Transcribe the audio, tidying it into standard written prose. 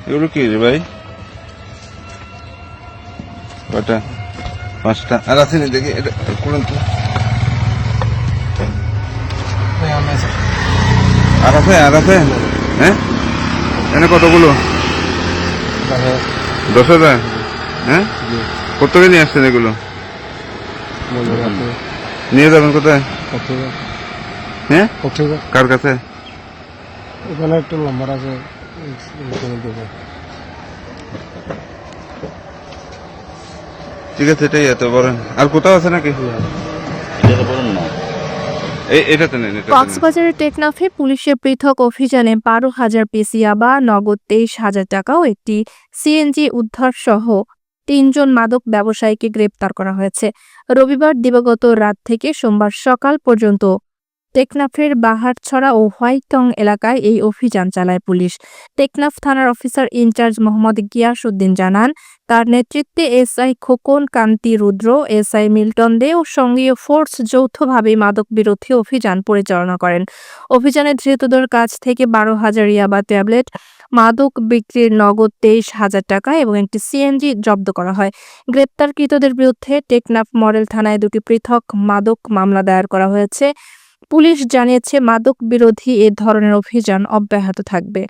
এগুলো কি রে ভাই? কটা? 5টা। আর আছে নি দেখি, এটা করুন তো। আর আছে? হ্যাঁ, এখানে কতগুলো? 10,000। হ্যাঁ, কত করে নিয়ে আসছেন এগুলো? নিয়ে যাবেন কোথায়? হ্যাঁ, কার কাছে? ওখানে একটা নাম্বার আছে, ঠিক আছে, এটাই এত বলেন। আর কোথাও আছে নাকি? এটাতে নেন, কক্সবাজারের টেকনাফে পুলিশের পৃথক অভিযানে 12,000 পিস ইয়াবা, নগদ 23,000 টাকা ও একটি সিএনজি উদ্ধার সহ 3 জন মাদক ব্যবসায়ীকে গ্রেপ্তার করা হয়েছে। রবিবার দিবাগত রাত থেকে সোমবার সকাল পর্যন্ত টেকনাফের বাহারছড়া ও হোয়াইটং এলাকায় এই অভিযান চালায় পুলিশ। টেকনাফ থানার অফিসার ইনচার্জ মোহাম্মদ গিয়াস উদ্দিন জানান, তার নেতৃত্বে এসআই খোকন কান্তি রুদ্র, এসআই মিল্টন দে ও সঙ্গীয় ফোর্স যৌথভাবে মাদক বিরোধী অভিযান পরিচালনা করেন। অভিযানে ধৃতদের কাছ থেকে 12,000 ইয়াবা ট্যাবলেট, মাদক বিক্রির নগদ 23,000 টাকা এবং একটি সিএনজি জব্দ করা হয়। গ্রেপ্তারকৃতদের বিরুদ্ধে টেকনাফ মডেল থানায় 2টি পৃথক মাদক মামলা দায়ের করা হয়েছে। পুলিশ জানিয়েছে, মাদক বিরোধী এ ধরনের অভিযান অব্যাহত থাকবে।